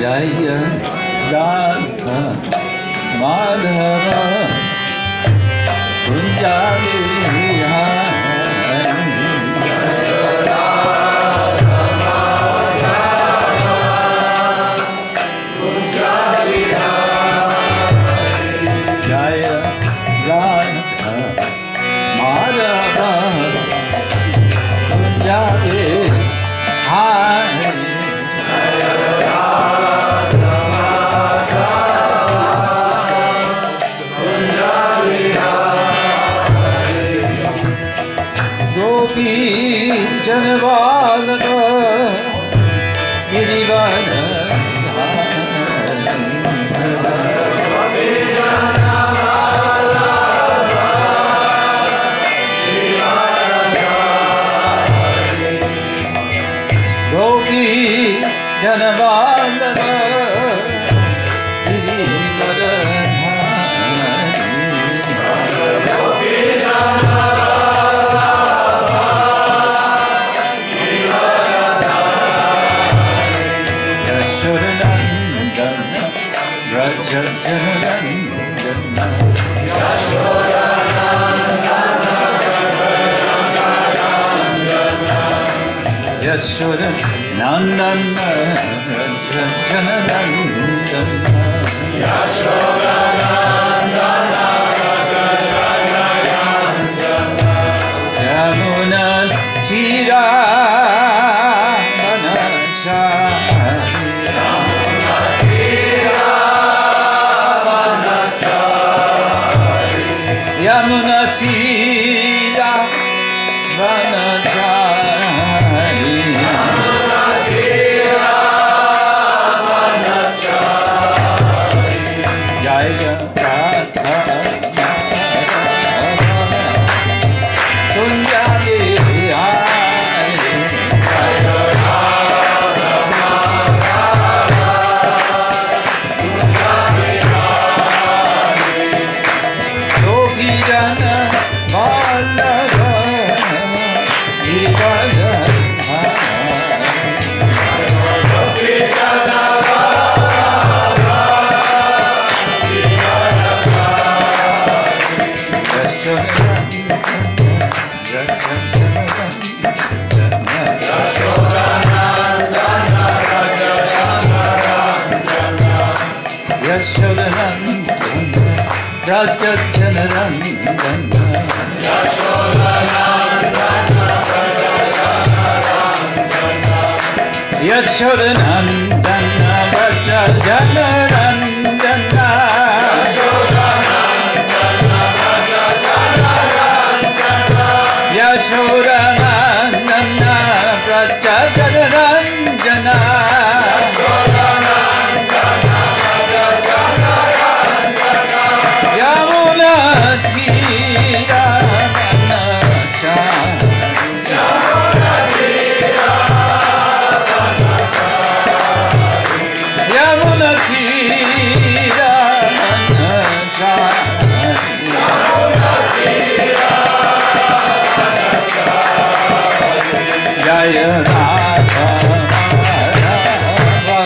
Jaya Radha Madhava Kunja Janavadana Girivana Gopi Janavadana Yashoda Nandana Jananandana Yashoda Nandana Jananandana Yamuna Tira Vanachari Yamuna Tira Vanachari Yamuna Tira Vanachari Yashodanandana Vrajajanarandana Yashodanandana Vrajajanarandana Yamuna Tira Jaya Radha Madhava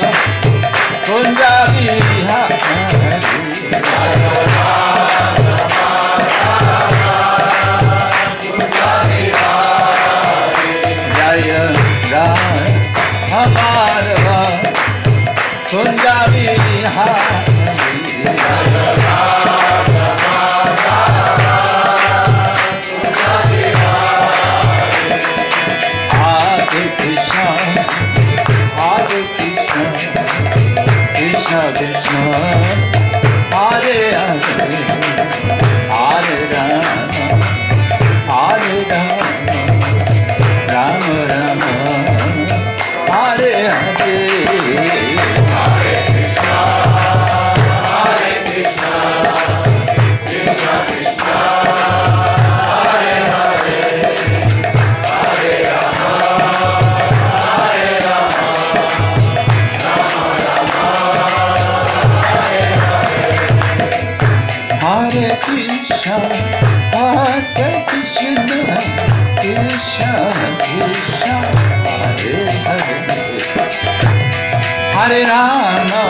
Hare Rama,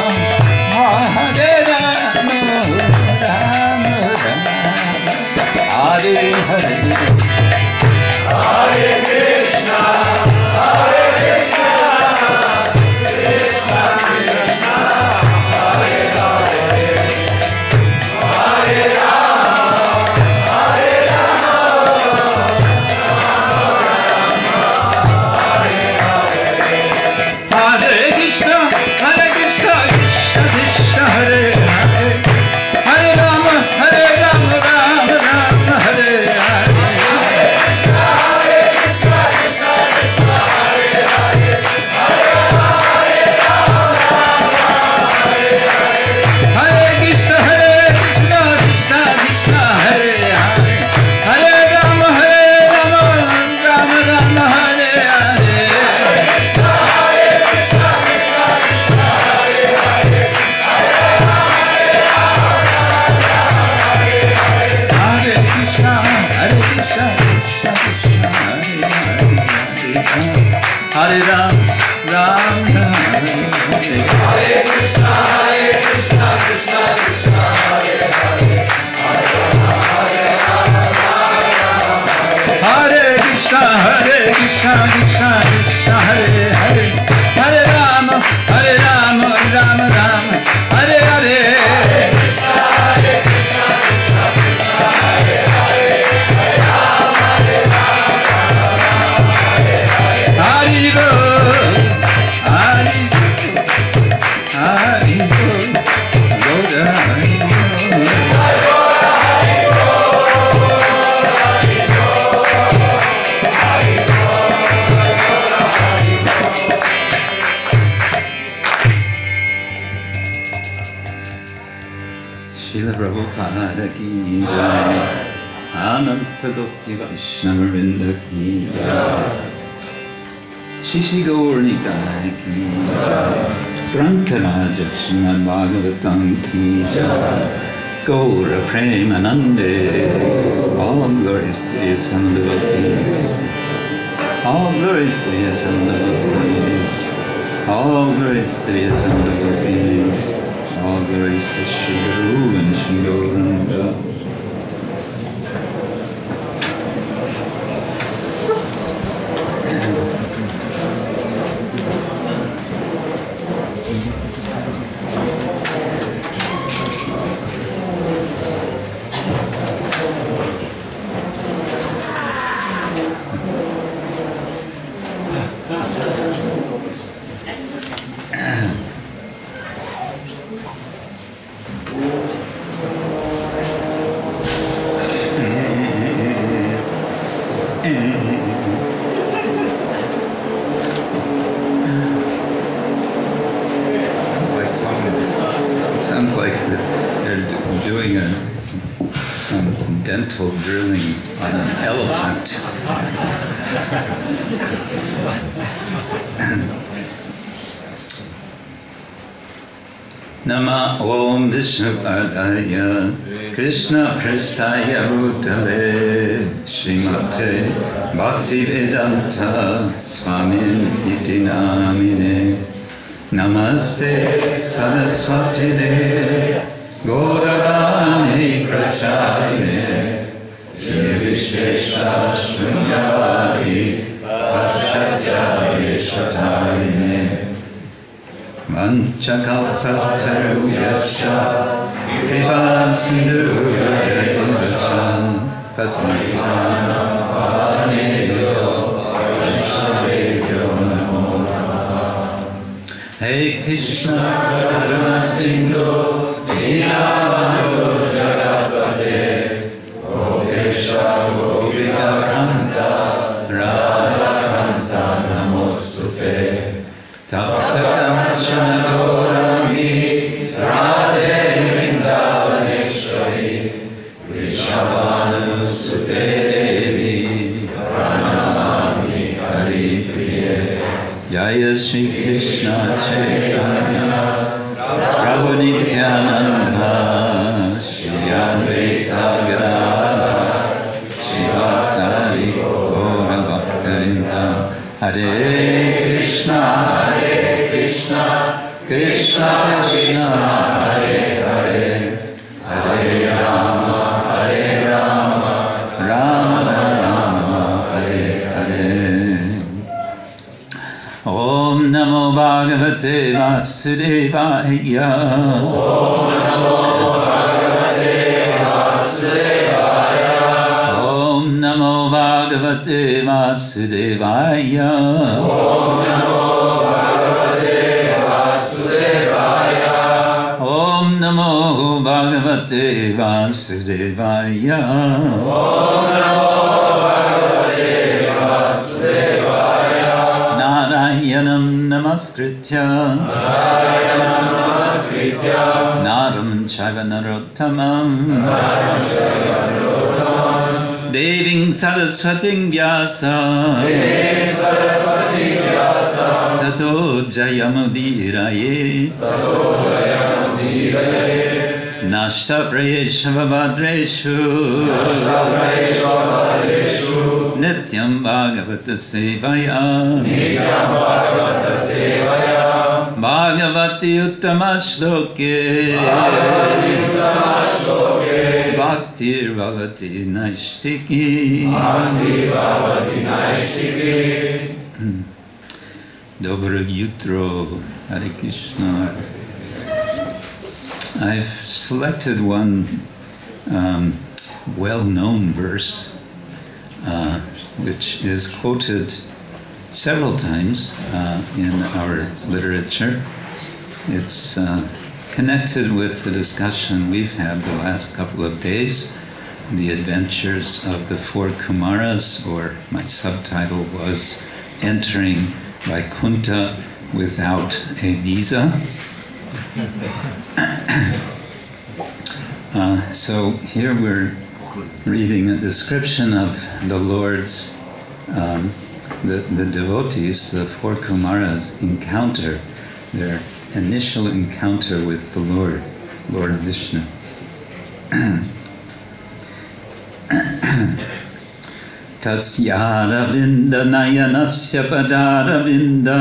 Hare Rama, Rama Rama, Hare Hare, Hare Krishna, Hare Krishna, Krishna Krishna, Hare Hare, Hare Rama, Hare Rama, Hare Krishna, Hare Krishna, Krishna Krishna, Hare Hare, Hare Rama, Rama Rama, Hare Hare. Hare Ram, Ram Ram, Hare Krishna, Krishna Krishna, Hare Hare, Hare Krishna, Krishna Krishna, Hare Hare, Hare Rama, Rama Rama, Hare Hare. Srila Prabhupada ki jai, Ananta Bhakti Vaishnava ki jai, Shishi Gaur Nitai ki jai, Grantaraja Srimad Bhagavatam ki jai, Gaura Premanande, all glories to the Son of devotees, all glories to the Son of devotees, all glories to the Son of devotees. All glories to Shri Guru and Shri Goranga. Sounds like they're doing some dental drilling on an elephant. Nama Om Vishnupadaya Krishna Prestaya Bhutale Srimate Bhaktivedanta Swamin Iti Namine Namaste Saraswati Deve Gauravani Prachayane Vishesha Shunyavadi Paschatya Vishatarine Vanchakalpataruyascha Kripa Sindhurayascha Patitana Paneyo Vaishnavebhyo Namo Namaha. Hey Krishna Karuna Sindhu Dinabandhu Jagapate Gopesha Gopika Kanta Radha Kanta Namostute Taptakam Gaurami Radhe Vrindavaneshwari Vrishabhanu Sute Devi Pranamami Hari Priye Jaya Shri Krishna Chaitanya Prabhu Nityananda Shri Advaita Gadadhara Shivasari Gaura Bhaktavinda Hare Krishna Krishna Krishna Hare Hare Hare Rama Rama Rama Hare Hare. Om Namo Bhagavate Vasudevaya. Om Namo Bhagavate Vasudevaya. Om Namo Bhagavate Vasudevaya. Om Namo Bhagavate Vasudevaya. Om Namo Bhagavate Vasudevaya. Om Namo Bhagavate Vasudevaya. Narayanam Namaskritya Naram Chaiva Narottamam Deving Saraswating Vyasa Tato Jayamudiraye Nashta Prayesha Vavadreshu Nityam Bhagavata Sevaya Bhagavati Uttama Shloke Bhaktir Bhavati Naishtiki Dobro Jutro. Hare Krishna. I've selected one well-known verse which is quoted several times in our literature. It's connected with the discussion we've had the last couple of days, the adventures of the four Kumaras, or my subtitle was Entering Vaikuntha Without a Visa. So here we're reading a description of the Lord's, the devotees, the four Kumaras' encounter, their initial encounter with the Lord Vishnu. Tasyara vinda nayanasya padara vinda.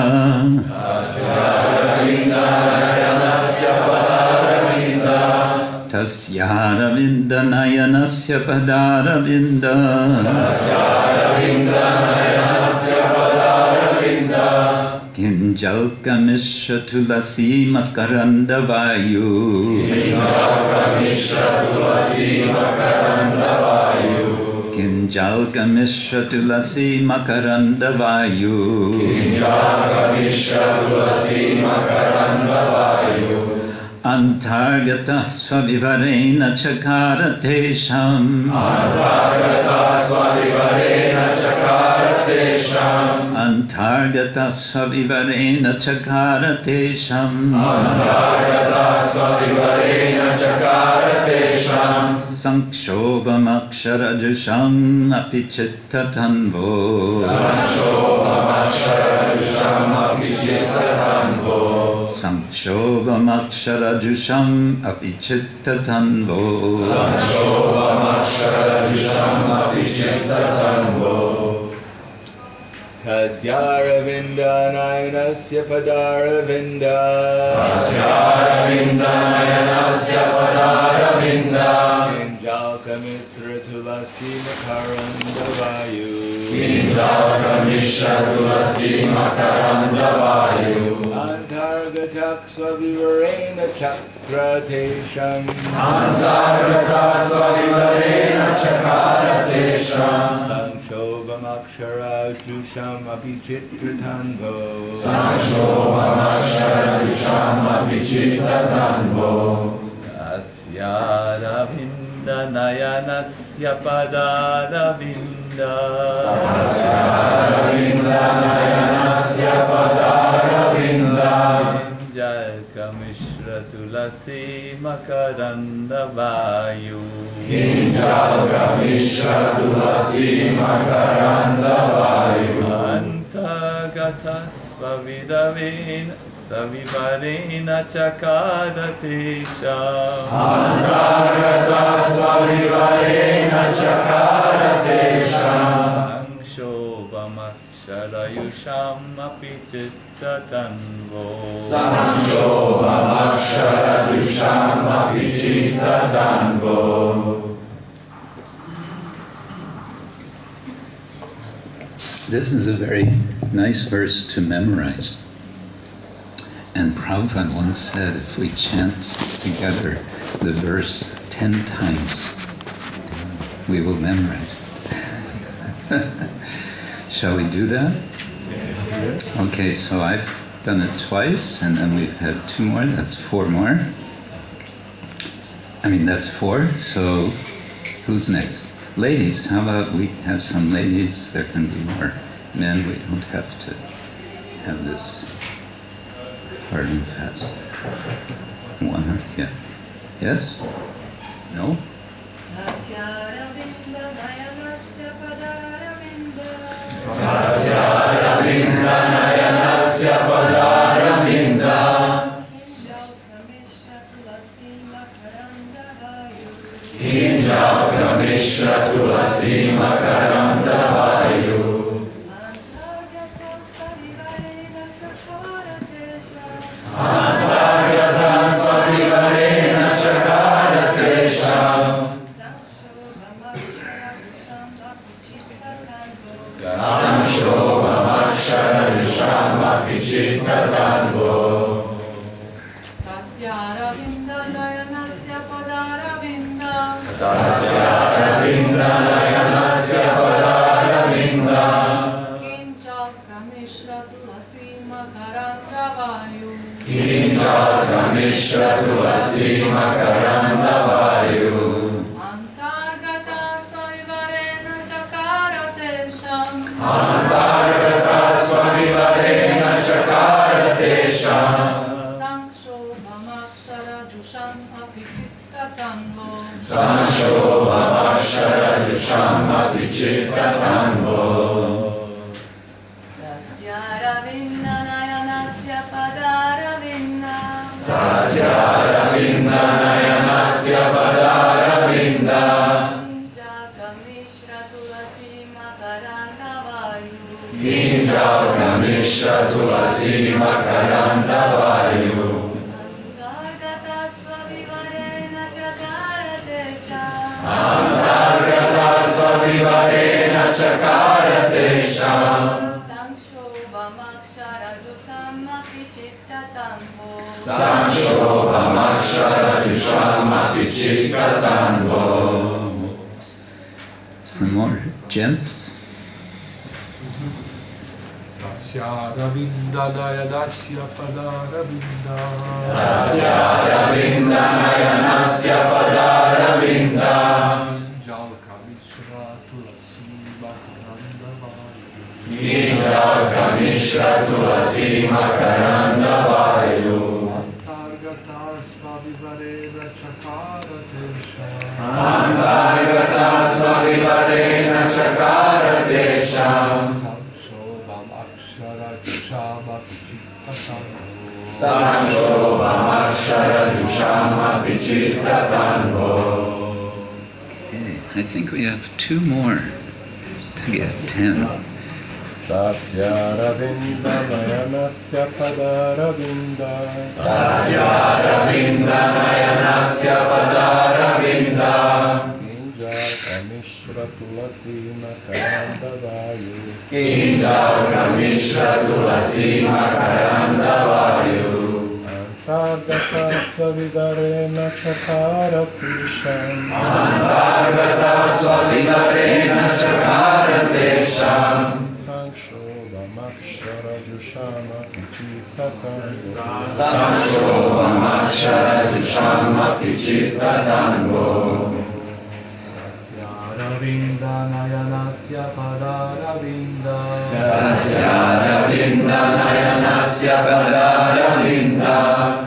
Tasyara vinda nayanasya padara vinda. Kinjalka mishra tulasi makaranda vayu. Kinjalka mishra tulasi makaranda vayu. Antargata svavivarena chakaratesham. Antargata svavivarena chakaratesham. Sankshobham aksharajusham apichittatanvo. Sankshobham aksharajusham apichittatanvo. Tasyara vinda nayanasya padara vinda. Kinjalka misra tulasi makaranda vayu. Antargatak svavivarena chakratesham. Sanshobham aksharajusham apichittatanvo. Tasyara vinda nayanasya padara vinda. Kinjalka mishra tulasi makaranda vayu. Antagata svavidavena savivarena chakaratesham. Sanshobham aksharajusham Sankshobhamakshara-yusham api chittatanvo. Sankshobhamakshara-yusham api chittatanvo. This is a very nice verse to memorize. And Prabhupada once said, if we chant together the verse 10 times, we will memorize it. Shall we do that? Yes. Okay, so I've done it twice, and then we've had 2 more. That's 4 more. I mean, that's 4, so who's next? Ladies, how about we have some ladies? There can be more men. We don't have to have this hard and fast. One, yeah. Yes? No? Tasya padaravinda Kinjaka Mishra Tulasi Makaranda Vayu Antargata Svavivarena Chakaratesha Sankshobhamakshara-yusham api chittatanvo. Tasya-aravinda-nayanasya padaravinda Tasya-aravinda-nayanasya padaravinda Kinjaka-mishra-tulasi-makaranda-vayu Kinjaka-mishra-tulasi-makaranda-vayu Antargata-svavivarena-chakaratesham Antargata-svavivarena chakaratesham Sankshobhamakshara-jusham api chittatanvo Sankshobhamakshara-jusham api chittatanvo. Tasya-aravinda-nayanasya padaravinda Tasya-aravinda-nayanasya padaravinda Kinjaka-mishra-tulasi-makaranda-vayu Kinjaka-mishra-tulasi-makaranda-vayu Antargata-svavivarena-chakaratesham Antargata-svavivarena chakaratesham Sankshobhamakshara-jusham api chittatanvo Sankshobhamakshara-jusham api chittatanvo. Some more gents? Tasya-aravinda-nayanasya padaravinda Tasya-aravinda-nayanasya padaravinda Kinjaka-mishra-tulasi-makaranda-vayu Kinjaka-mishra-tulasi-makaranda-vayu Antargata-svavivarena chakaratesham Antargata-svavivarena chakaratesham Sankshobhamakshara-jusham api chittatanvo Sankshobhamakshara-jusham api chittatanvo. Okay, I think we have 2 more to get 10. Tasya-aravinda-nayanasya padaravinda Tasya-aravinda-nayanasya padaravinda Kinjaka-mishra-tulasi-makaranda-vayu Kinjaka-mishra-tulasi-makaranda-vayu Antargata-svavivarena chakaratesham Antargata-svavivarena chakaratesham Sankshobhamakshara-jusham api chittatanvo Sankshobhamakshara-jusham api chittatanvo. Tasya-aravinda-nayanasya padaravinda Tasya-aravinda-nayanasya padaravinda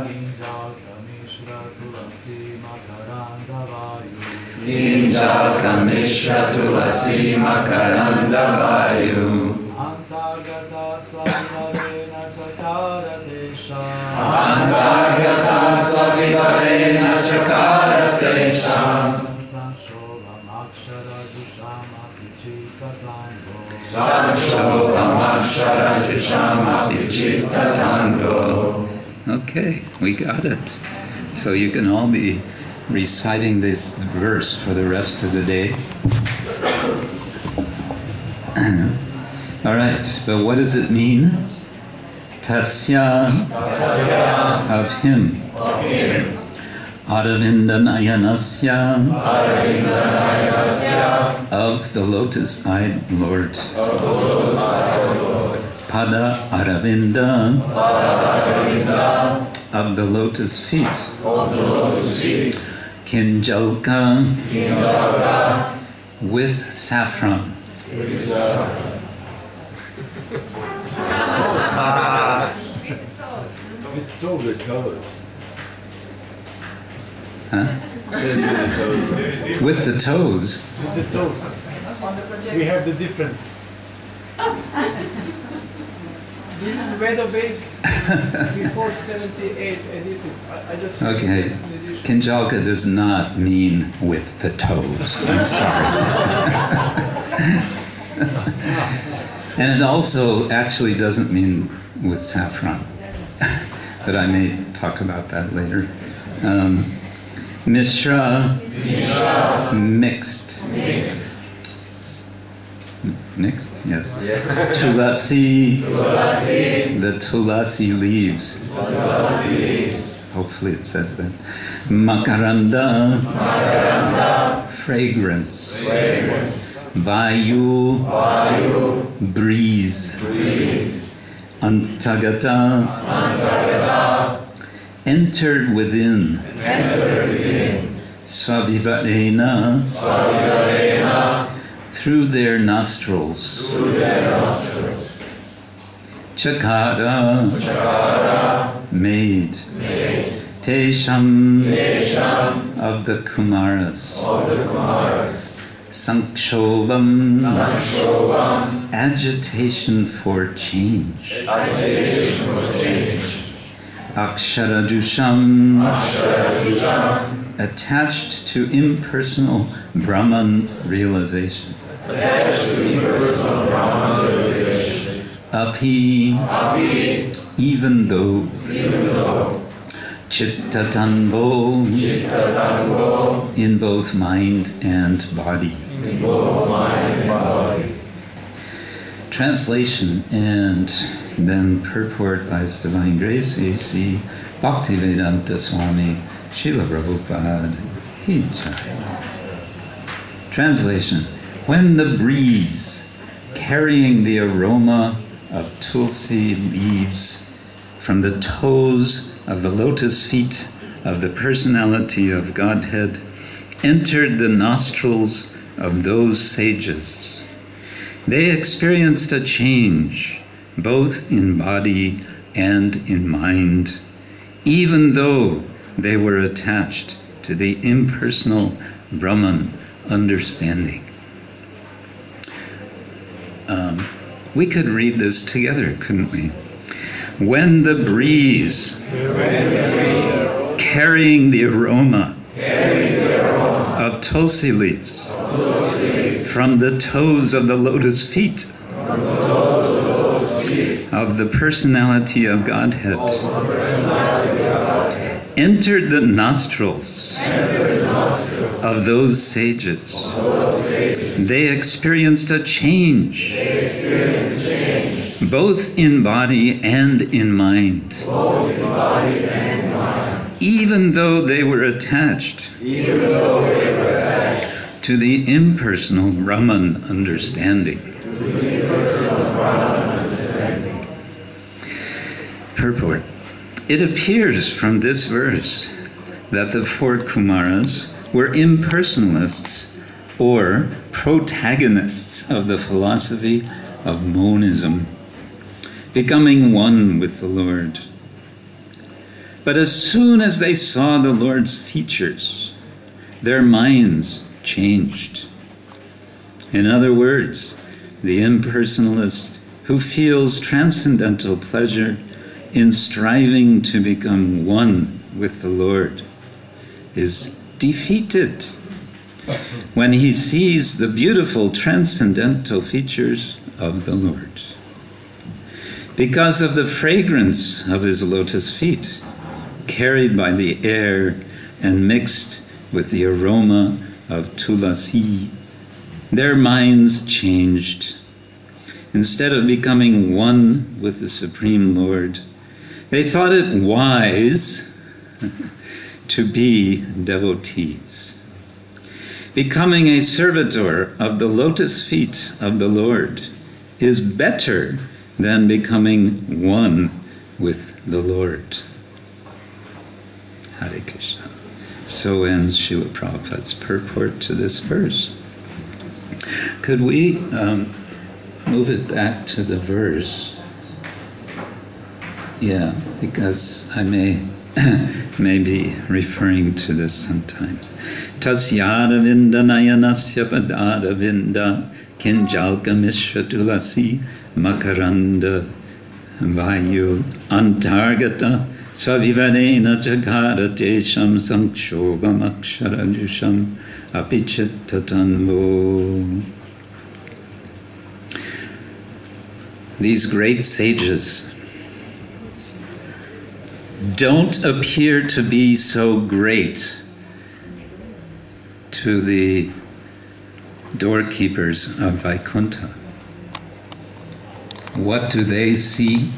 Kinjaka-mishra-tulasi-makaranda-vayu Kinjaka-mishra-tulasi-makaranda-vayu Antargata-svavivarena chakaratesham Antargata-svavivarena chakaratesham Sankshobhamakshara-jusham api chittatanvo Sankshobhamakshara Tango. Okay, we got it. So you can all be reciting this verse for the rest of the day. All right, but what does it mean? Tasya, of him. Aravinda Nayanasya, of the lotus-eyed Lord. Pada Aravinda, of the lotus feet. Kinjalka, with saffron. With toes. Huh? With the toes. With the toes. We have the different. This is weather-based. Before 78 edited. I just. Okay. Kinjalka does not mean with the toes. I'm sorry. And it also actually doesn't mean with saffron. But I may talk about that later. Mishra, mixed. Mixed, yes. Tulasi, the tulasi leaves. Hopefully it says that. Makaranda, fragrance. Vayu, breeze. Antagata, entered within. Svavivarena, through their nostrils. Chakara, made. Tesham, of the Kumaras. Sankshobam, agitation for change. Aksharajusham, attached to impersonal Brahman realization. Api, even though. Chittatanvo, in both mind and body. Translation and then purport by His Divine Grace, A.C. Bhaktivedanta Swami, Srila Prabhupada, Ki Jai. Translation: when the breeze carrying the aroma of tulsi leaves from the toes of the lotus feet of the personality of Godhead entered the nostrils of those sages, they experienced a change both in body and in mind, even though they were attached to the impersonal Brahman understanding. We could read this together, couldn't we? When the breeze, carrying the aroma of tulsi leaves from the toes of the lotus feet of the personality of Godhead entered the nostrils of those sages, they experienced a change both in body and in mind, even though they were attached to the impersonal Brahman understanding. Purport. It appears from this verse that the four Kumaras were impersonalists or protagonists of the philosophy of monism, becoming one with the Lord. But as soon as they saw the Lord's features, their minds changed. In other words, the impersonalist who feels transcendental pleasure in striving to become one with the Lord is defeated when he sees the beautiful transcendental features of the Lord. because of the fragrance of his lotus feet, carried by the air and mixed with the aroma of tulasi. Their minds changed. Instead of becoming one with the Supreme Lord, they thought it wise to be devotees. Becoming a servitor of the lotus feet of the Lord is better than becoming one with the Lord. Hare Krishna. So ends Srila Prabhupada's purport to this verse. Could we move it back to the verse? Yeah, because I may be referring to this sometimes. Tasyada vinda nayanasya padada vinda kinjalka mishra tulasi makaranda vayu antargata svavivarena jagara tesham sankshobam aksharajusham apichittatanvo. These great sages don't appear to be so great to the doorkeepers of Vaikuntha. What do they see?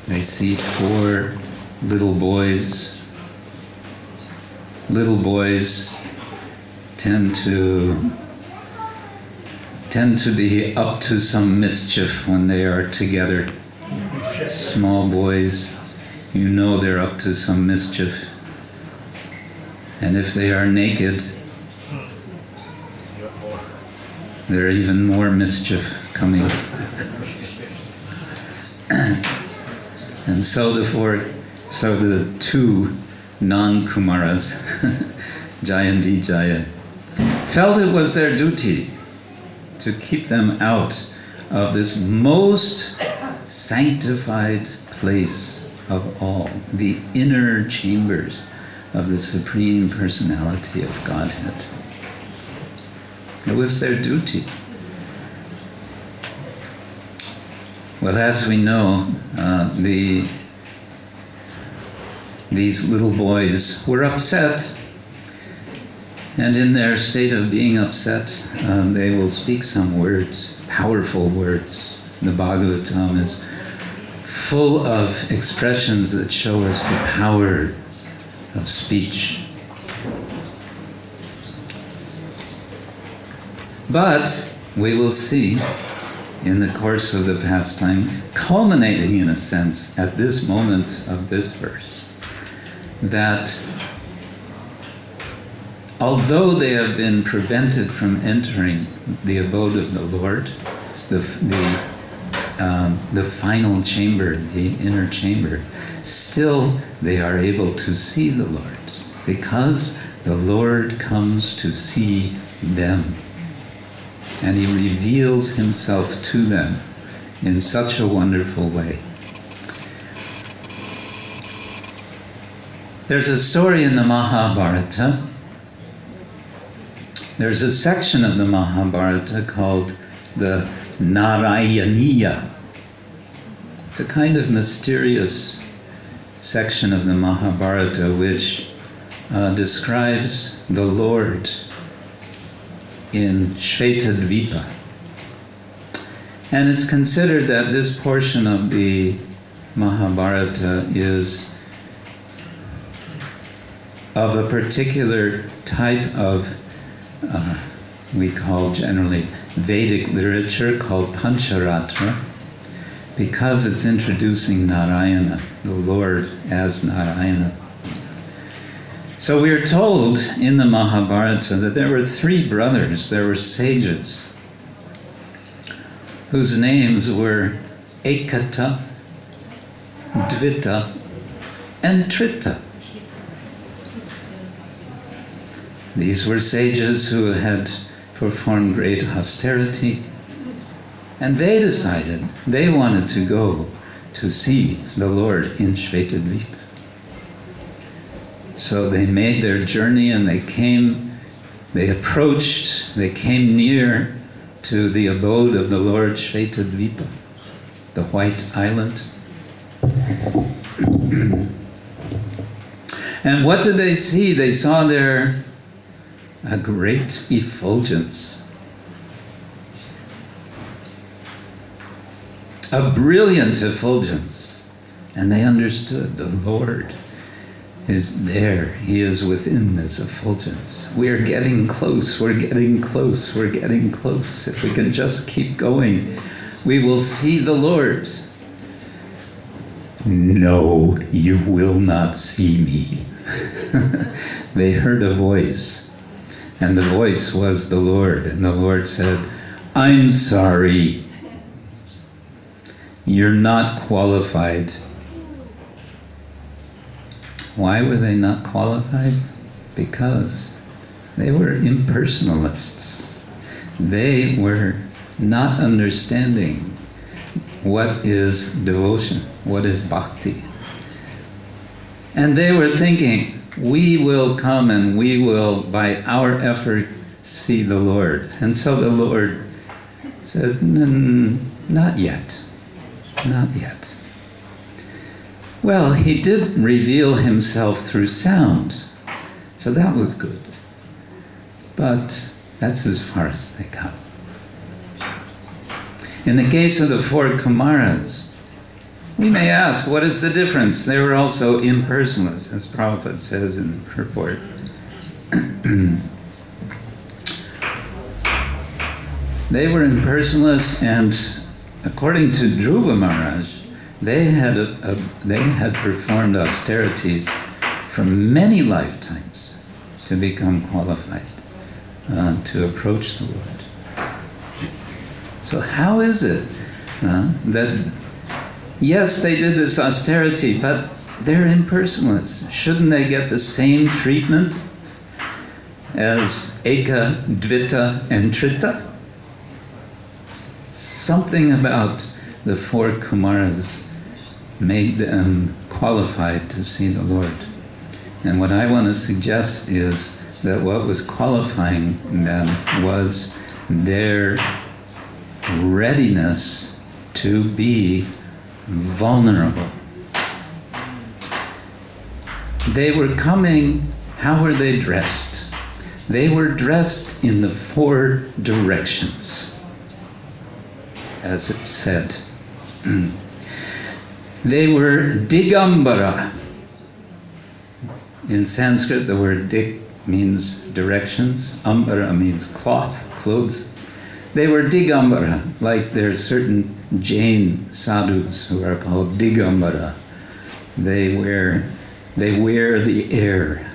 They see 4 little boys. Little boys tend to be up to some mischief when they are together. Small boys, you know they're up to some mischief. And if they are naked, there are even more mischief coming. And so the 2 non-Kumaras, Jaya and Vijaya, felt it was their duty to keep them out of this most sanctified place of all, the inner chambers of the Supreme Personality of Godhead. It was their duty. Well, as we know, these little boys were upset, and in their state of being upset, they will speak some words, powerful words. The Bhagavatam is full of expressions that show us the power of speech. But we will see in the course of the pastime, culminating in a sense at this moment of this verse, that although they have been prevented from entering the abode of the Lord, the final chamber, the inner chamber, still they are able to see the Lord, because the Lord comes to see them. And he reveals himself to them in such a wonderful way. There's a story in the Mahabharata. There's a section of the Mahabharata called the Narayaniya. It's a kind of mysterious section of the Mahabharata which describes the Lord in Shvetadvipa. And it's considered that this portion of the Mahabharata is of a particular type of, we call generally Vedic literature called Pancharatra, because it's introducing Narayana, the Lord as Narayana. So we are told in the Mahabharata that there were 3 brothers, there were sages, whose names were Ekata, Dvita, and Trita. These were sages who had performed great austerity, and they decided they wanted to go to see the Lord in Shvetadvipa. So they made their journey and they came near to the abode of the Lord Shvetadvipa. the White Island. And what did they see? They saw there a great effulgence, a brilliant effulgence. And they understood the Lord is there. He is within this effulgence. We are getting close, we're getting close, we're getting close. If we can just keep going, we will see the Lord. No, you will not see me. They heard a voice, and the voice was the Lord. And the Lord said, I'm sorry. You're not qualified. Why were they not qualified? Because they were impersonalists. They were not understanding what is devotion, what is bhakti. And they were thinking, we will come and we will, by our effort, see the Lord. And so the Lord said, not yet, not yet. Well, he did reveal himself through sound, so that was good. But that's as far as they got. In the case of the four Kumaras, we may ask, what is the difference? They were also impersonalists, as Prabhupada says in the purport. They were impersonalists, and according to Dhruva Maharaj, they had performed austerities for many lifetimes to become qualified to approach the Lord. So how is it that, yes, they did this austerity, but they're impersonalists? Shouldn't they get the same treatment as Eka, Dvita, and Trita? Something about the four Kumaras made them qualified to see the Lord. And what I want to suggest is that what was qualifying them was their readiness to be vulnerable. They were coming, how were they dressed? They were dressed in the four directions, as it said. They were digambara. In Sanskrit, the word dig means directions. Ambara means cloth, clothes. They were digambara, like there are certain Jain sadhus who are called digambara. They wear the air.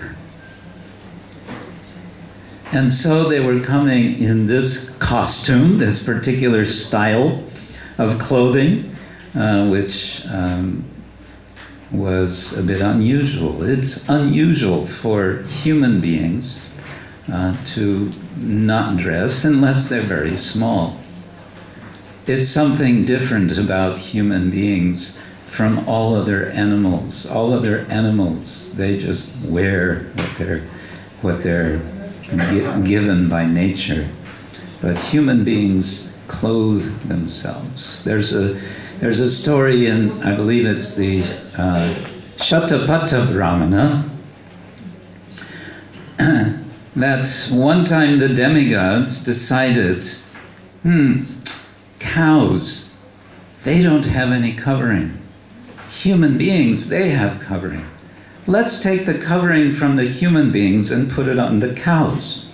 And so they were coming in this costume, this particular style of clothing, which was a bit unusual. It's unusual for human beings to not dress unless they're very small. It's something different about human beings from all other animals. All other animals, they just wear what they're given by nature. But human beings clothe themselves. There's a story in, I believe it's the Shatapatha Brahmana, that one time the demigods decided, cows, they don't have any covering. Human beings, they have covering. Let's take the covering from the human beings and put it on the cows.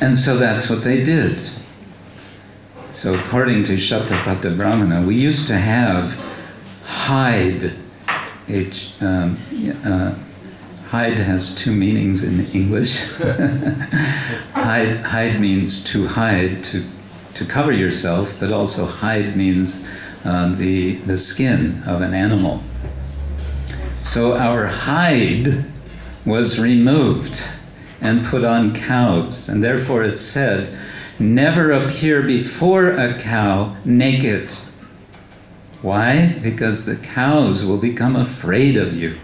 And so that's what they did. So according to Shatapatha Brahmana, we used to have hide. Hide has two meanings in English. Hide means to hide, to cover yourself, but also hide means the skin of an animal. So our hide was removed and put on cows, and therefore it said, never appear before a cow naked. Why? Because the cows will become afraid of you.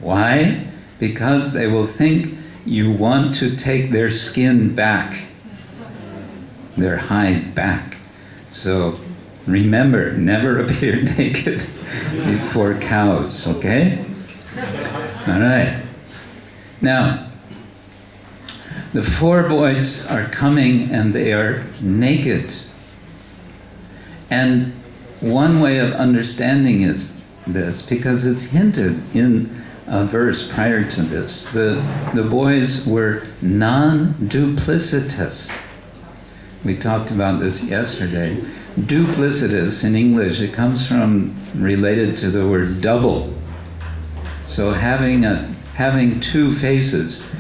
Why? Because they will think you want to take their skin back, their hide back. So remember, never appear naked before cows, okay? All right. Now, the 4 boys are coming and they are naked. And one way of understanding is this, because it's hinted in a verse prior to this. The boys were non-duplicitous. We talked about this yesterday. Duplicitous in English, it comes from, related to the word double. So having 2 faces.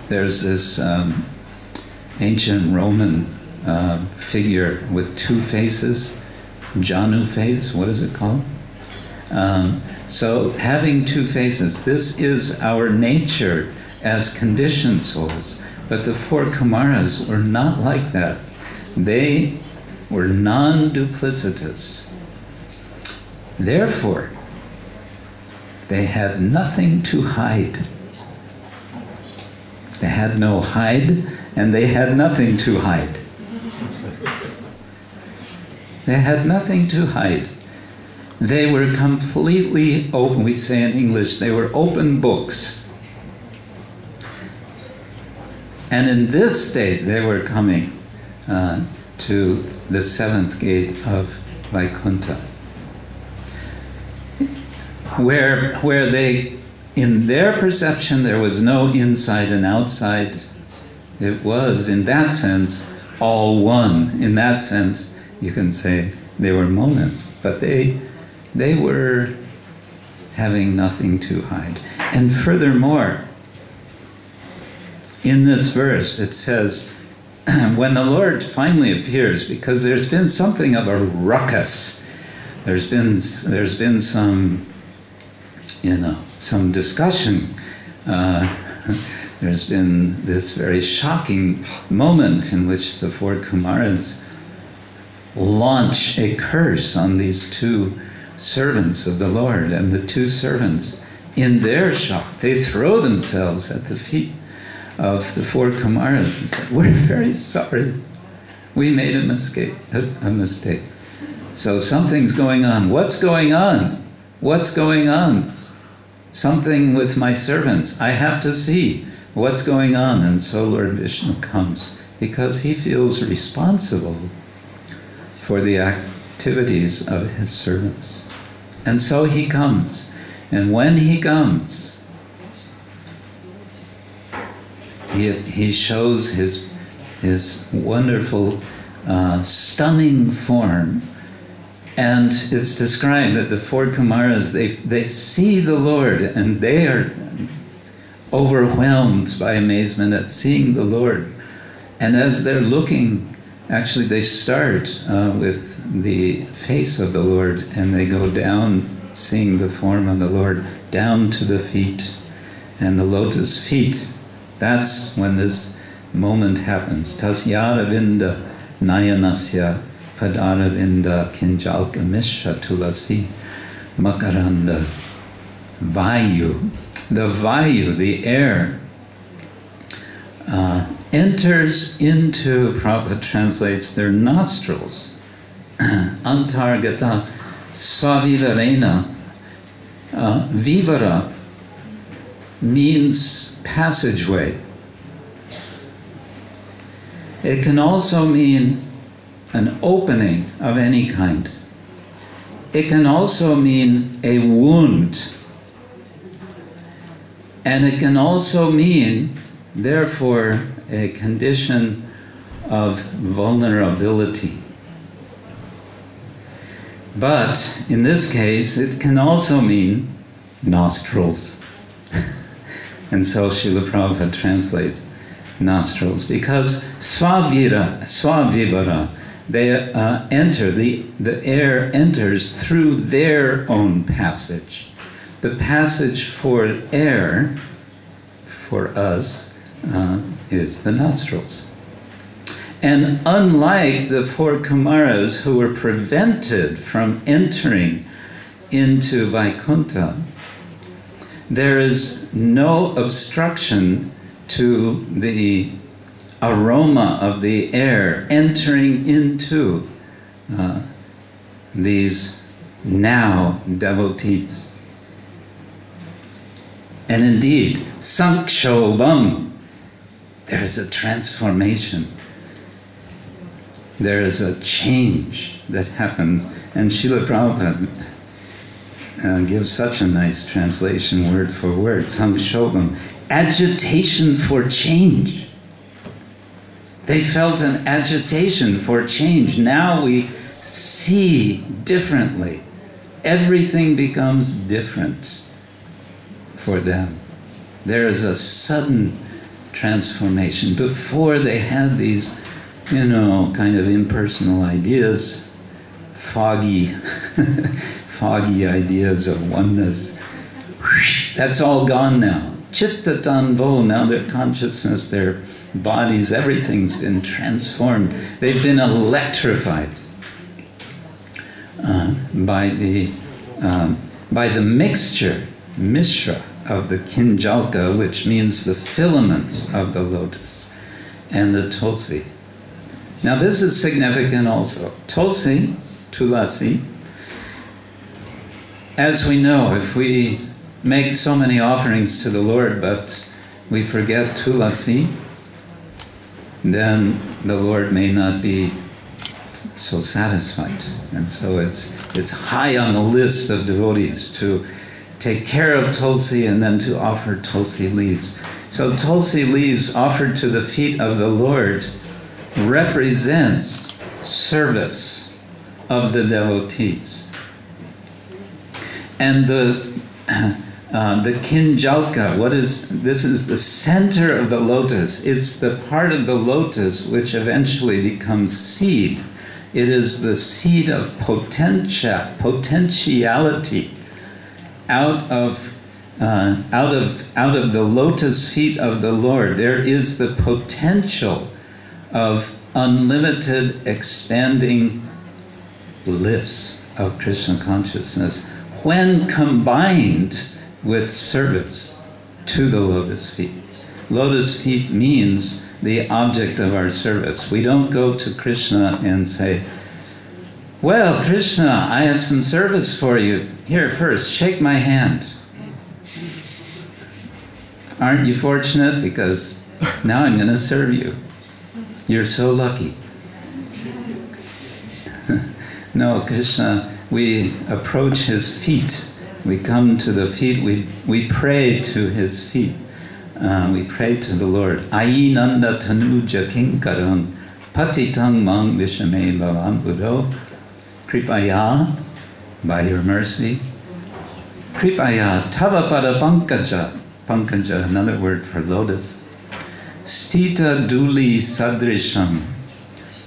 There's this ancient Roman figure with 2 faces, Janu face, what is it called? So having 2 faces, this is our nature as conditioned souls. But the 4 Kumaras were not like that. They were non-duplicitous. Therefore, they had nothing to hide. They had no hide, and they had nothing to hide. They had nothing to hide. They were completely open. We say in English, they were open books. And in this state, they were coming to the 7th gate of Vaikuntha, where they, in their perception, there was no inside and outside. It was, in that sense, all one. In that sense, you can say they were monas, but they were having nothing to hide. And furthermore, in this verse, it says, when the Lord finally appears, because there's been something of a ruckus, there's been some, some discussion. There's been this very shocking moment in which the 4 Kumaras launch a curse on these 2 servants of the Lord, and the 2 servants, in their shock, they throw themselves at the feet of the 4 Kumaras and say, "We're very sorry. We made a mistake. So something's going on. What's going on? What's going on? Something with my servants. I have to see what's going on." And so Lord Vishnu comes because he feels responsible for the activities of his servants. And so he comes. And when he comes, he shows his wonderful, stunning form. And it's described that the 4 Kumaras, they see the Lord, and they are overwhelmed by amazement at seeing the Lord. And as they're looking, actually they start with the face of the Lord, and they go down, seeing the form of the Lord, down to the feet, and the lotus feet. That's when this moment happens. Tasyaravinda nayanasya padaravinda kinjalka mishra tulasi makaranda vayu. The vayu, the air, enters into, Prabhupada translates, their nostrils. Antargata svavivarena. Vivara means passageway. It can also mean an opening of any kind. It can also mean a wound. And it can also mean, therefore, a condition of vulnerability. But in this case, it can also mean nostrils. And so Srila Prabhupada translates nostrils, because svavivara, they enter, the air enters through their own passage. The passage for air, for us, is the nostrils. And unlike the 4 Kumaras who were prevented from entering into Vaikuntha, there is no obstruction to the aroma of the air entering into these now devotees. And indeed, sankshobam, there is a transformation. There is a change that happens. And Srila Prabhupada gives such a nice translation, word for word, sankshobam, agitation for change. They felt an agitation for change. Now we see differently. Everything becomes different for them. There is a sudden transformation. Before they had these, kind of impersonal ideas, foggy ideas of oneness. That's all gone now. Chitta tanvo, now their consciousness, their bodies, everything's been transformed. They've been electrified by the mishra of the kinjalka, which means the filaments of the lotus, and the tulsi. Now this is significant also. Tulsi, tulasi, as we know, if we make so many offerings to the Lord, but we forget tulasi, then the Lord may not be so satisfied. And so it's high on the list of devotees to take care of tulsi and then to offer tulsi leaves. So tulsi leaves offered to the feet of the Lord represents service of the devotees. And the kinjalka, this is the center of the lotus. It's the part of the lotus which eventually becomes seed. It is the seed of potentiality. Out of the lotus feet of the Lord, there is the potential of unlimited expanding bliss of Krishna consciousness when combined with service to the lotus feet. Lotus feet means the object of our service. We don't go to Krishna and say, well, Krishna, I have some service for you. Here, first, shake my hand. Aren't you fortunate? Because now I'm going to serve you. You're so lucky. No, Krishna, we approach his feet. We come to the feet. We pray to his feet. We pray to the Lord. Ayi nanda tanuja kinkarang patitang mang vishame bhavam buddho. Kripaya, by your mercy. Kripaya, tava pada pankaja. Pankaja, another word for lotus. Stita duli sadrisham.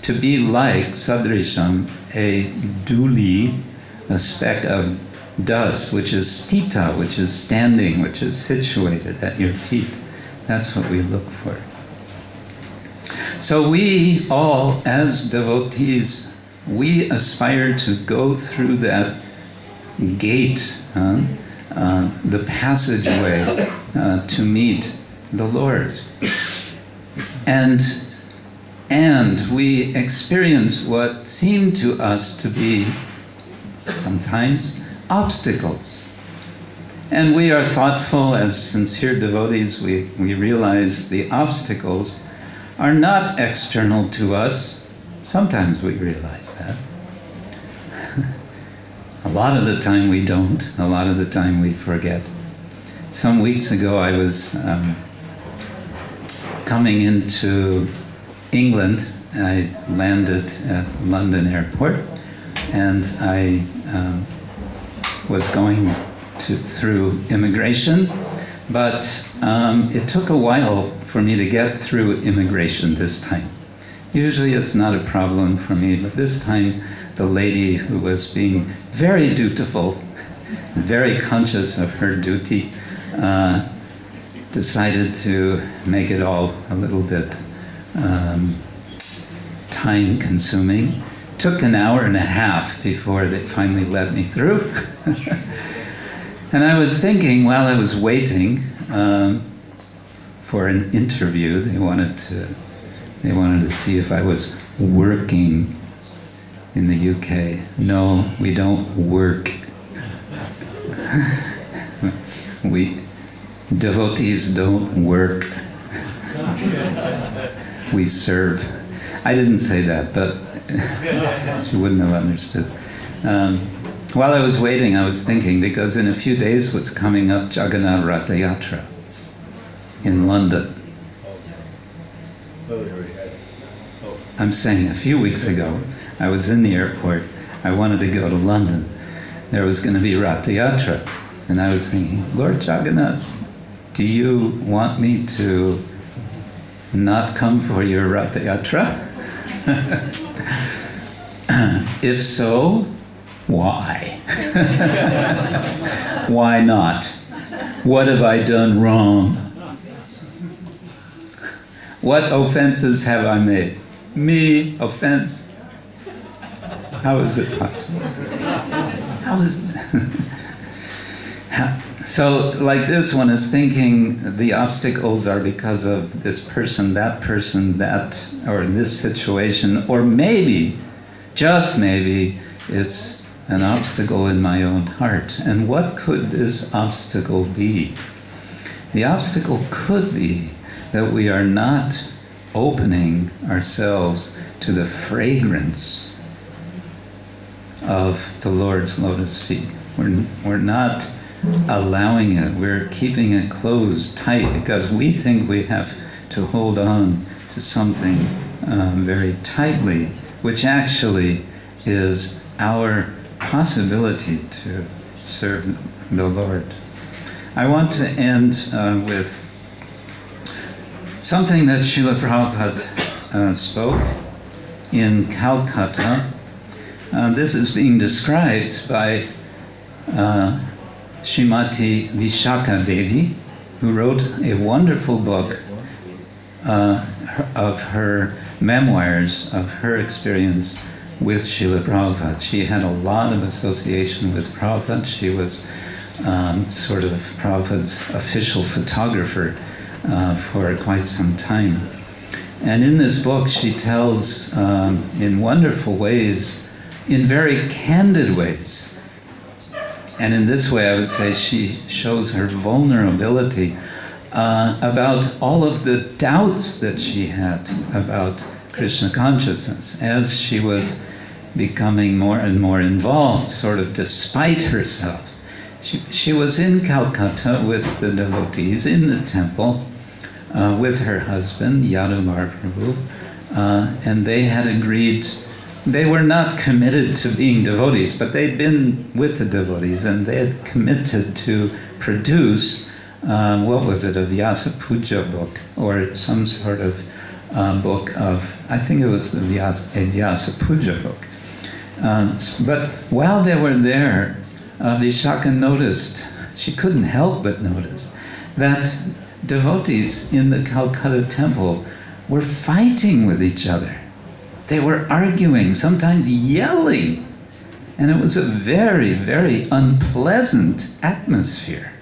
To be like sadrisham, a duli, a speck of dust, which is stita, which is standing, which is situated at your feet. That's what we look for. So we all, as devotees, we aspire to go through that gate, the passageway to meet the Lord. And we experience what seem to us to be sometimes obstacles. And we are thoughtful, as sincere devotees, we realize the obstacles are not external to us. Sometimes we realize that. A lot of the time we don't. A lot of the time we forget. Some weeks ago I was coming into England. I landed at London Airport, and I was going through immigration, but it took a while for me to get through immigration this time. Usually it's not a problem for me, but this time the lady, who was being very dutiful, very conscious of her duty, decided to make it all a little bit time-consuming. Took an hour and a half before they finally let me through. And I was thinking, while I was waiting for an interview, they wanted to They wanted to see if I was working in the UK. No, we don't work. Devotees don't work. We serve. I didn't say that, but she wouldn't have understood. While I was waiting, I was thinking, because in a few days what's coming up, Jagannath Ratha Yatra in London. I'm saying a few weeks ago, I was in the airport, I wanted to go to London. There was going to be Ratha Yatra. And I was thinking, Lord Jagannath, do you want me to not come for your Ratha Yatra? If so, why? Why not? What have I done wrong? What offenses have I made? Me, offense? How is it possible? How is it? So, like this one is thinking the obstacles are because of this person, that, or this situation, or maybe, just maybe, it's an obstacle in my own heart. And what could this obstacle be? The obstacle could be that we are not opening ourselves to the fragrance of the Lord's lotus feet. We're not allowing it. We're keeping it closed tight because we think we have to hold on to something very tightly, which actually is our possibility to serve the Lord. I want to end with something that Srila Prabhupada spoke in Calcutta. This is being described by Srimati Vishaka Devi, who wrote a wonderful book of her memoirs of her experience with Srila Prabhupada. She had a lot of association with Prabhupada. She was sort of Prabhupada's official photographer for quite some time. And in this book she tells in wonderful ways, in very candid ways, and in this way I would say she shows her vulnerability about all of the doubts that she had about Krishna consciousness as she was becoming more and more involved, sort of despite herself. She was in Calcutta with the devotees in the temple with her husband, Yadumar Prabhu, and they had agreed. They were not committed to being devotees, but they'd been with the devotees and they had committed to produce, what was it, a Vyasa Puja book, or some sort of book of, I think it was a Vyasa Puja book. But while they were there, Vishaka noticed, she couldn't help but notice, that devotees in the Calcutta temple were fighting with each other. They were arguing, sometimes yelling, and it was a very, very unpleasant atmosphere.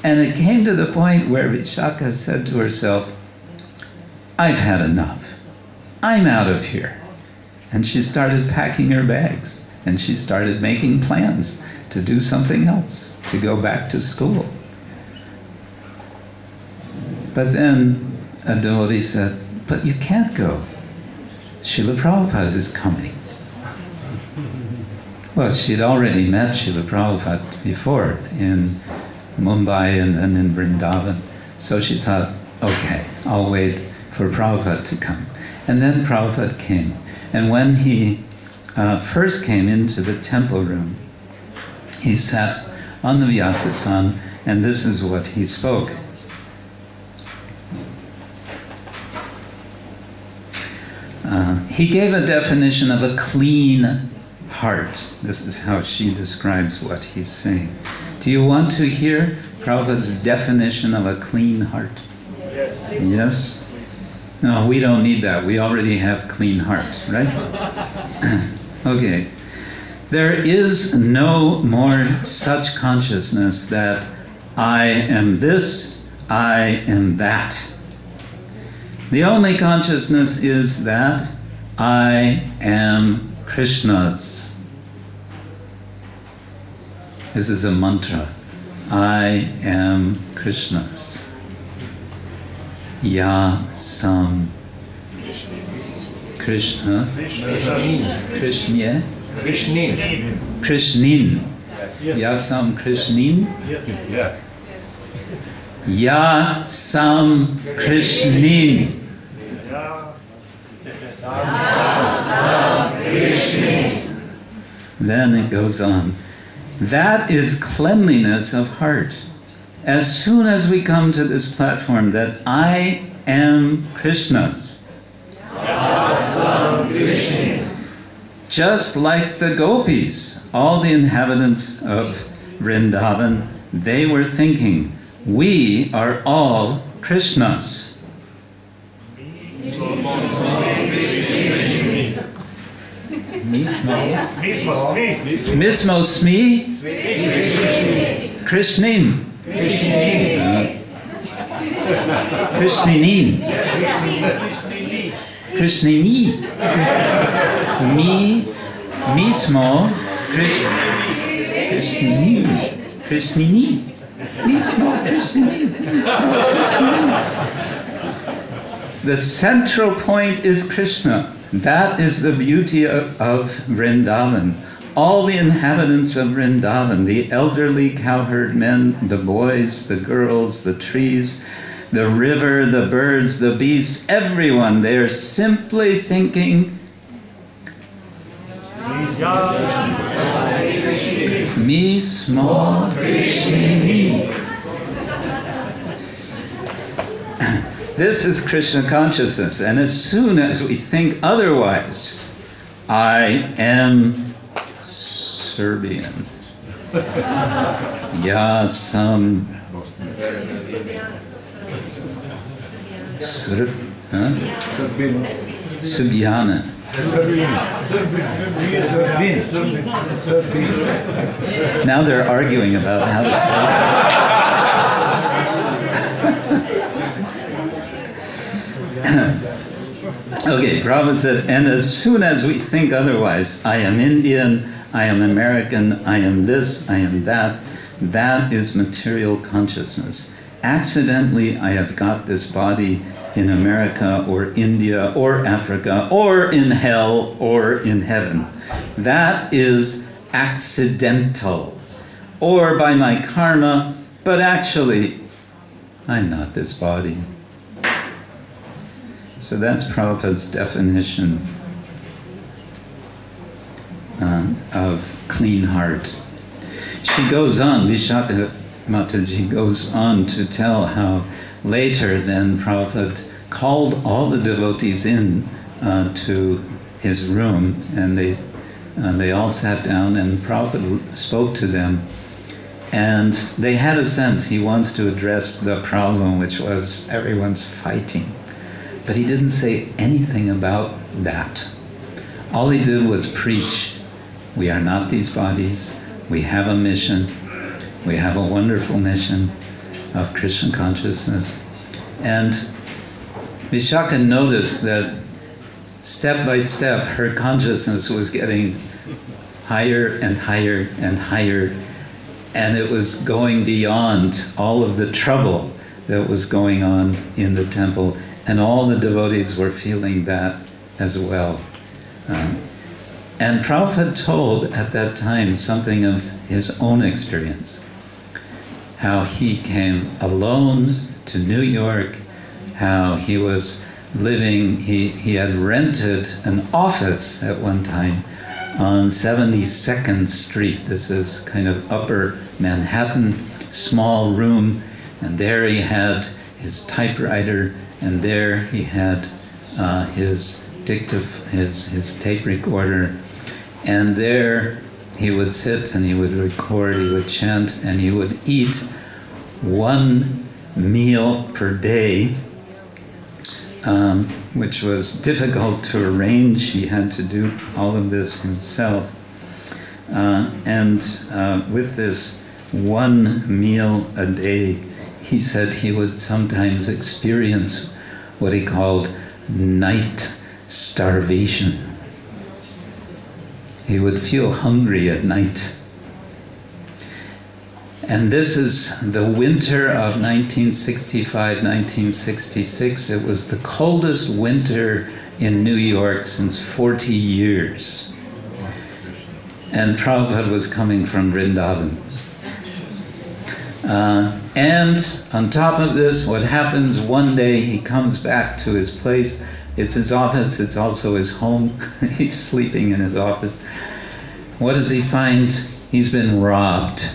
And it came to the point where Vishaka said to herself, I've had enough. I'm out of here. And she started packing her bags, and she started making plans to do something else, to go back to school. But then a devotee said, but you can't go. Srila Prabhupada is coming. Well, she'd already met Srila Prabhupada before in Mumbai and then in Vrindavan. So she thought, okay, I'll wait for Prabhupada to come. And then Prabhupada came. And when he first came into the temple room, he sat on the Vyasasana, and this is what he spoke. He gave a definition of a clean heart. This is how she describes what he's saying. Do you want to hear Prabhupada's definition of a clean heart? Yes. Yes? No, we don't need that. We already have clean hearts, right? Okay. There is no more such consciousness that I am this, I am that. The only consciousness is that I am Krishna's. This is a mantra. I am Krishna's. Ya Sam Krishna. Krishna. Krishnin. Ya Sam Krishnin. Yeah. Ya Sam Krishnin. Then it goes on. That is cleanliness of heart. As soon as we come to this platform that I am Krishna's, just like the gopis, all the inhabitants of Vrindavan, they were thinking, we are all Krishna's. Mismo Smi Krishnin. Krishninin. Krishnini. Mismo Krishnini. Krishnini. Mismo Krishnini. The central point is Krishna. That is the beauty of Vrindavan. All the inhabitants of Vrindavan, the elderly cowherd men, the boys, the girls, the trees, the river, the birds, the beasts, everyone, they are simply thinking, Mi Smo Krishnini. This is Krishna consciousness, and as soon as we think otherwise, I am Serbian. Ja sam Srbijana. Now they're arguing about how to say it. Okay, Prabhupada said, and as soon as we think otherwise, I am Indian, I am American, I am this, I am that, that is material consciousness. Accidentally, I have got this body in America or India or Africa or in hell or in heaven. That is accidental. Or by my karma, but actually, I'm not this body. So that's Prabhupada's definition of clean heart. She goes on, Vishaka Mataji goes on to tell how later then Prabhupada called all the devotees in to his room, and they all sat down and Prabhupada spoke to them, and they had a sense he wants to address the problem, which was everyone's fighting. But he didn't say anything about that. All he did was preach. We are not these bodies. We have a mission. We have a wonderful mission of Krishna consciousness. And Vishaka noticed that step by step, her consciousness was getting higher and higher and higher, and it was going beyond all of the trouble that was going on in the temple. And all the devotees were feeling that as well. And Prabhupada told at that time something of his own experience. How he came alone to New York, how he was living, he had rented an office at one time on 72nd Street. This is kind of upper Manhattan, small room, and there he had his typewriter, and there he had his tape recorder, and there he would sit and he would record, he would chant, and he would eat one meal per day, which was difficult to arrange. He had to do all of this himself. With this one meal a day, he said he would sometimes experience what he called night starvation. He would feel hungry at night. And this is the winter of 1965-1966. It was the coldest winter in New York since 40 years. And Prabhupada was coming from Vrindavan. And on top of this, what happens one day, he comes back to his place. It's his office, it's also his home. He's sleeping in his office. What does he find? He's been robbed.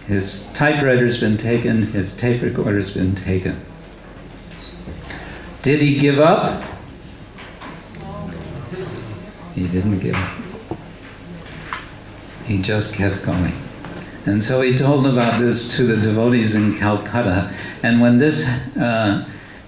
His typewriter's been taken, his tape recorder's been taken. Did he give up? He didn't give up. He just kept going. And so he told about this to the devotees in Calcutta. And when this,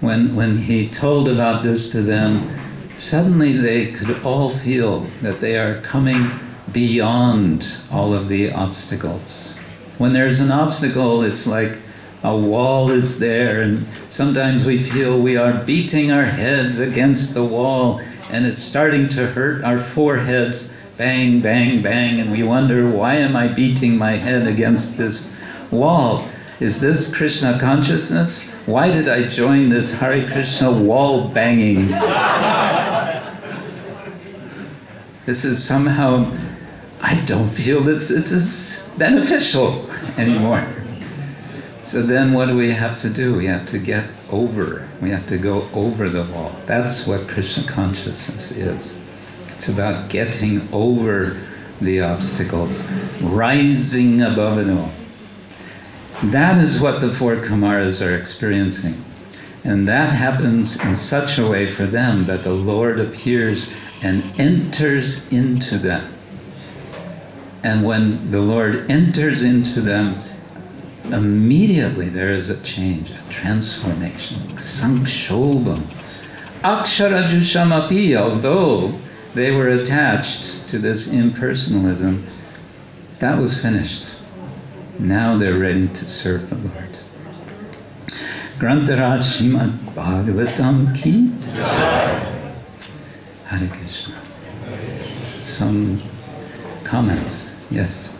when he told about this to them, suddenly they could all feel that they are coming beyond all of the obstacles. When there's an obstacle, it's like a wall is there, and sometimes we feel we are beating our heads against the wall, and it's starting to hurt our foreheads, bang, bang, bang, and we wonder, why am I beating my head against this wall? Is this Krishna consciousness? Why did I join this Hare Krishna wall banging? This is somehow, I don't feel this is beneficial anymore. So then what do we have to do? We have to get over. We have to go over the wall. That's what Krishna consciousness is. It's about getting over the obstacles, rising above it all. That is what the four Kumaras are experiencing. And that happens in such a way for them that the Lord appears and enters into them. And when the Lord enters into them, immediately there is a change, a transformation. Sankshobham. Aksharajusamapi, although they were attached to this impersonalism, that was finished. Now they're ready to serve the Lord. Grantaraj Srimad Bhagavatam ki Hare Krishna. Some comments? Yes.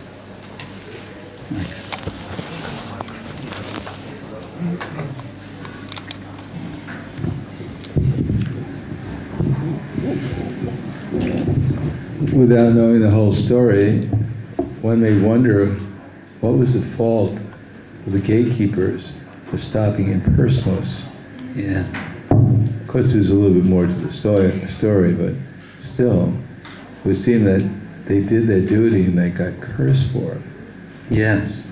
Without knowing the whole story, one may wonder what was the fault of the gatekeepers for stopping impersonalists. Yeah. Of course, there's a little bit more to the story, but still, it would seem that they did their duty and they got cursed for it. Yes.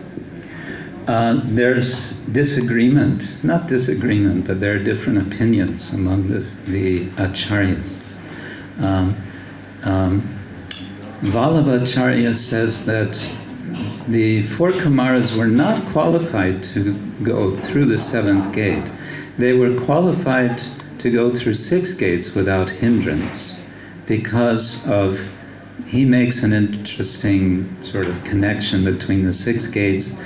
There's disagreement, not disagreement, but there are different opinions among the acharyas. Vallabhacharya says that the four Kumaras were not qualified to go through the seventh gate. They were qualified to go through 6 gates without hindrance because of, he makes an interesting sort of connection between the 6 gates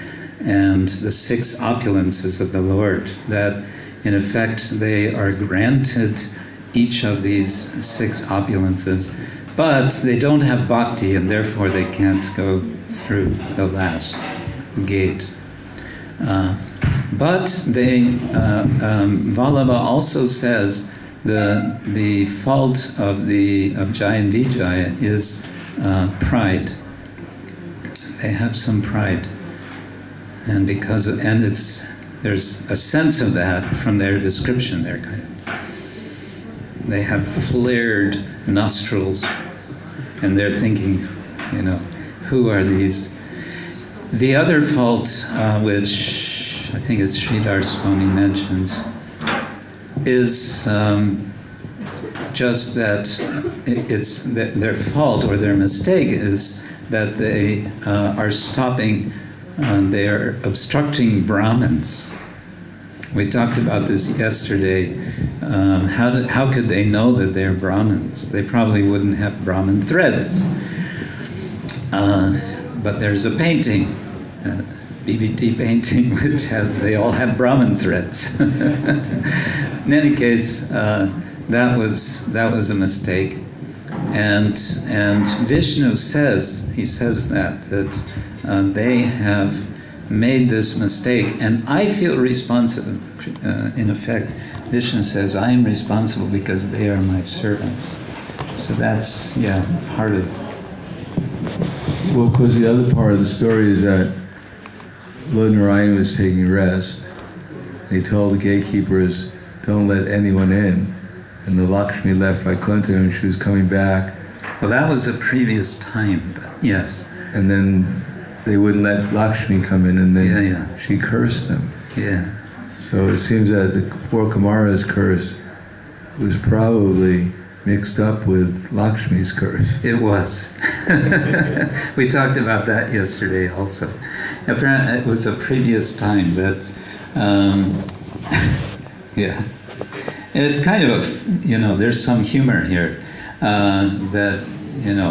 and the 6 opulences of the Lord, that in effect they are granted each of these 6 opulences, but they don't have bhakti and therefore they can't go through the last gate. But Vallabha also says the fault of Jaya and Vijaya is pride. They have some pride, and there's a sense of that from their description. They have flared nostrils, and they're thinking, who are these? The other fault, which I think it's Sridhar Swami mentions, is just that it's their fault or their mistake is that they are stopping, they are obstructing Brahmins. We talked about this yesterday. How could they know that they're Brahmins? They probably wouldn't have Brahmin threads. But there's a painting. BBT painting, which they all have Brahmin threads. In any case, that was a mistake, and Vishnu says that they have made this mistake, and I feel responsible. In effect, Vishnu says I am responsible because they are my servants. So that's part of. Well, of course, the other part of the story is that Lord Narayana was taking rest. He told the gatekeepers, "Don't let anyone in." And the Lakshmi left Vaikuntha, and she was coming back. Well, that was a previous time, but yes. And then they wouldn't let Lakshmi come in, and then she cursed them. Yeah. So it seems that the poor Kumara's curse was probably mixed up with Lakshmi's curse. It was. We talked about that yesterday also. Apparently it was a previous time that, yeah. And it's kind of, there's some humor here, that,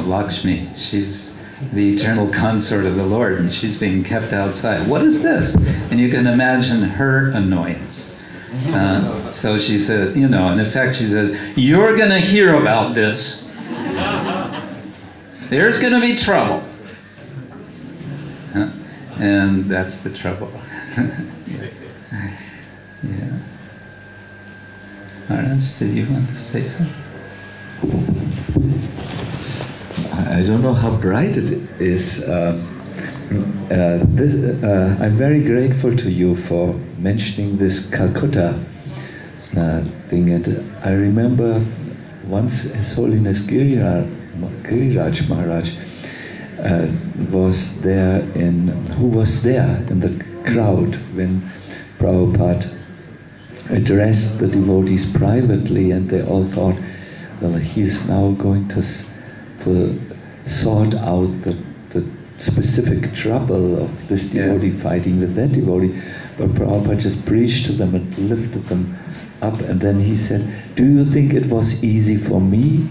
Lakshmi, she's the eternal consort of the Lord, and she's being kept outside. What is this? And you can imagine her annoyance. So she said, in effect she says, "You're going to hear about this. There's going to be trouble." And that's the trouble. Yes. Yeah. Maharaj, did you want to say something? I don't know how bright it is. I'm very grateful to you for mentioning this Calcutta thing. And I remember once His Holiness Giriraj Maharaj was there in the crowd when Prabhupada addressed the devotees privately, and they all thought, well, he's now going to sort out the specific trouble of this devotee fighting with that devotee. But Prabhupada just preached to them and lifted them up, and then he said, "Do you think it was easy for me?"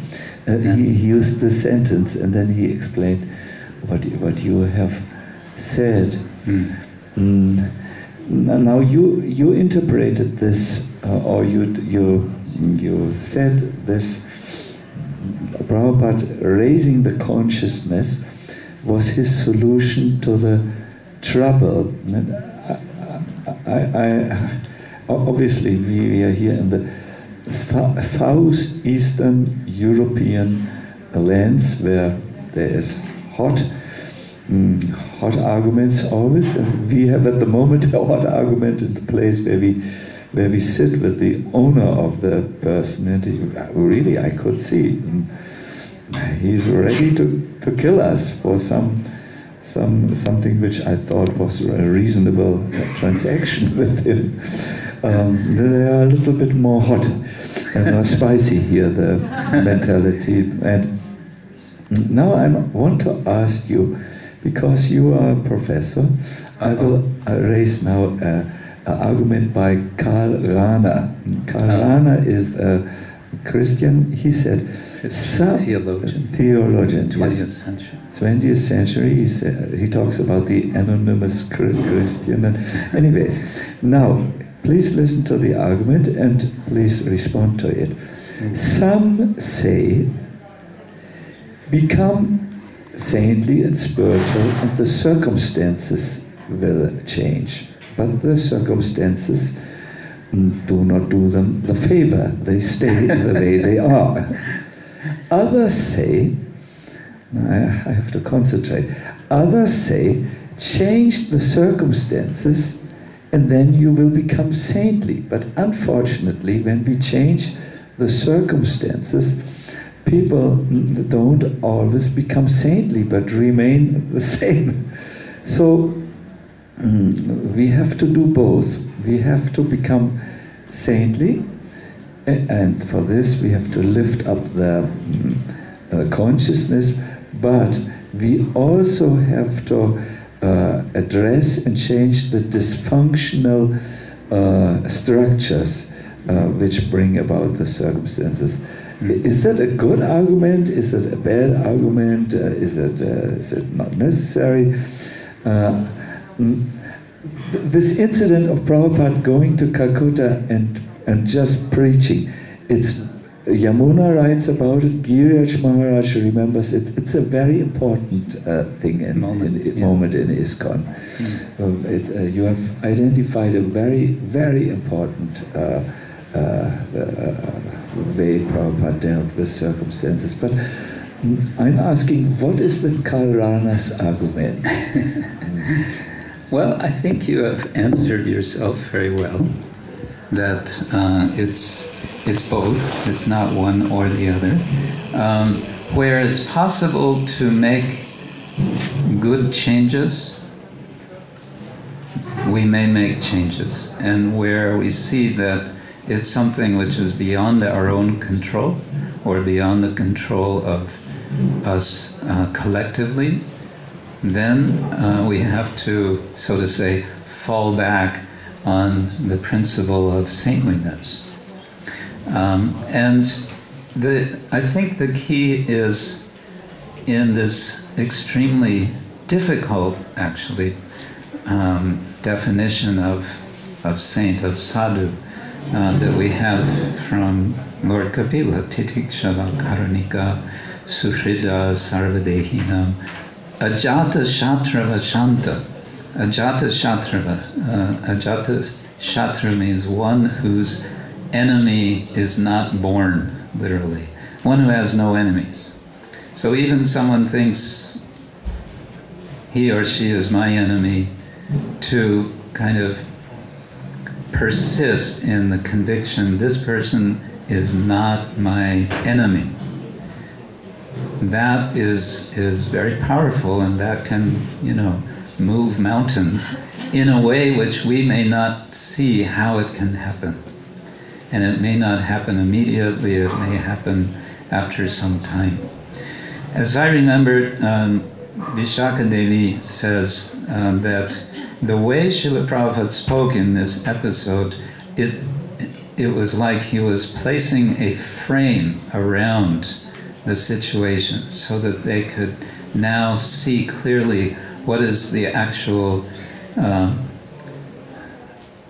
He used this sentence, and then he explained what you have said. Now you interpreted this, or you said this. Prabhupada raising the consciousness was his solution to the trouble. Obviously, we are here in the southeastern European lands where there is hot arguments always, and we have at the moment a hot argument in the place where we sit with the owner of the person, and really I could see he's ready to kill us for something which I thought was a reasonable transaction with him. They are a little bit more hot and more spicy here, the mentality. And now I want to ask you, because you are a professor, I will raise now an argument by Karl Rahner. Karl Rahner is a Christian. He said, theologian, 20th century. 20th century. He talks about the anonymous Christian. Anyways, now please listen to the argument and please respond to it. Some say, become saintly and spiritual, and the circumstances will change. But the circumstances do not do them the favor. They stay the way they are. Others say, I have to concentrate, others say, change the circumstances and then you will become saintly. But unfortunately, when we change the circumstances, people don't always become saintly, but remain the same. So we have to do both. We have to become saintly, and for this we have to lift up the consciousness, but we also have to address and change the dysfunctional structures which bring about the circumstances. Is that a good argument? Is it a bad argument? Is it not necessary? this incident of Prabhupada going to Calcutta and just preaching, it's Yamuna writes about it, Giriraj Maharaj remembers it. It's a very important thing and moment in ISKCON. You have identified a very, very important way Prabhupada dealt with circumstances. But I'm asking, what is with Karl Rahner's argument? Well, I think you have answered yourself very well. That it's both. It's not one or the other. Where it's possible to make good changes, we may make changes. And where we see that it's something which is beyond our own control or beyond the control of us collectively, then we have to, so to say, fall back on the principle of saintliness. And I think the key is in this extremely difficult, actually, definition of saint, of sadhu, that we have from Lord Kapila, Titikshava Karanika, Suhrida Sarvadehinam, Ajata Shatrava Shanta. Ajata Shatrava. Ajata Shatra means one whose enemy is not born, literally. One who has no enemies. So even someone thinks he or she is my enemy, to kind of persist in the conviction this person is not my enemy. That is very powerful, and that can, move mountains in a way which we may not see how it can happen. And it may not happen immediately, it may happen after some time. As I remember, Vishaka Devi says that the way Srila Prabhupada spoke in this episode, it was like he was placing a frame around the situation so that they could now see clearly what is the actual,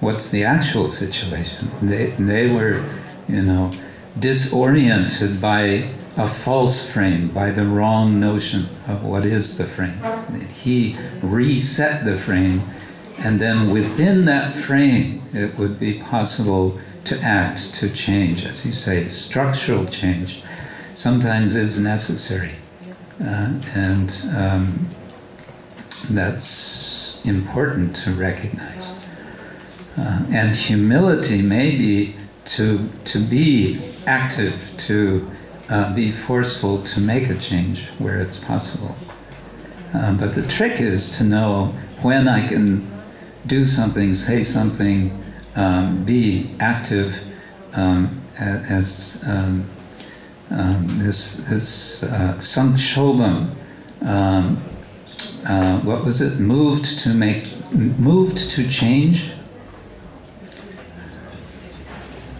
what's the actual situation. They were, disoriented by a false frame, by the wrong notion of what is the frame. He reset the frame, and then within that frame, it would be possible to act, to change, as you say. Structural change sometimes is necessary, and that's important to recognize. And humility may be to be active, to be forceful, to make a change where it's possible. But the trick is to know when I can do something, say something, be active as this Sankshobham, what was it? Moved to change.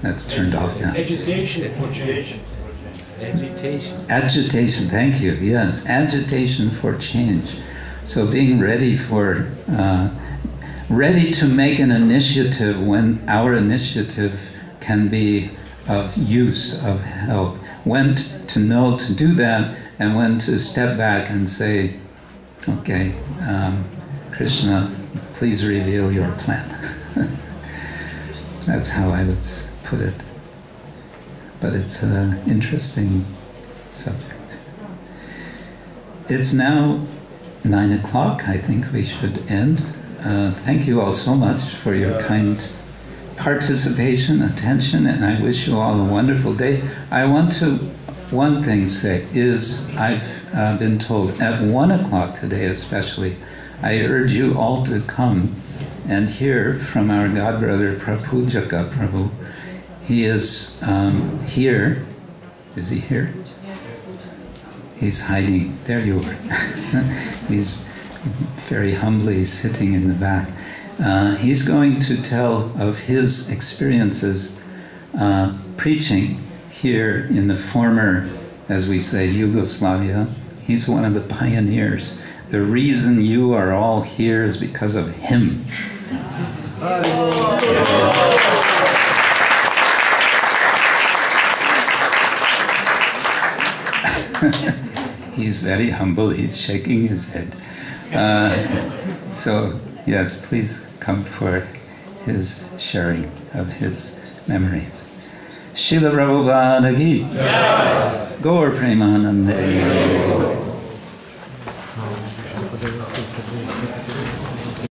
That's turned off now. Agitation for change. Agitation, thank you. Yes, agitation for change. So being ready to make an initiative when our initiative can be of use, of help. When to know to do that, and when to step back and say, okay, Krishna, please reveal your plan. That's how I would put it. But it's an interesting subject. It's now 9 o'clock. I think we should end. Thank you all so much for your kind participation, attention, and I wish you all a wonderful day. I want to, one thing say, is I've been told at 1 o'clock today especially, I urge you all to come and hear from our godbrother Prabhujaka Prabhu. He is here. Is he here? He's hiding. There you are. He's very humbly sitting in the back. He's going to tell of his experiences preaching here in the former, as we say, Yugoslavia. He's one of the pioneers. The reason you are all here is because of him. He's very humble, he's shaking his head. So, yes, please come for his sharing of his memories. Srila Prabhupada Ki Gaur Premanande.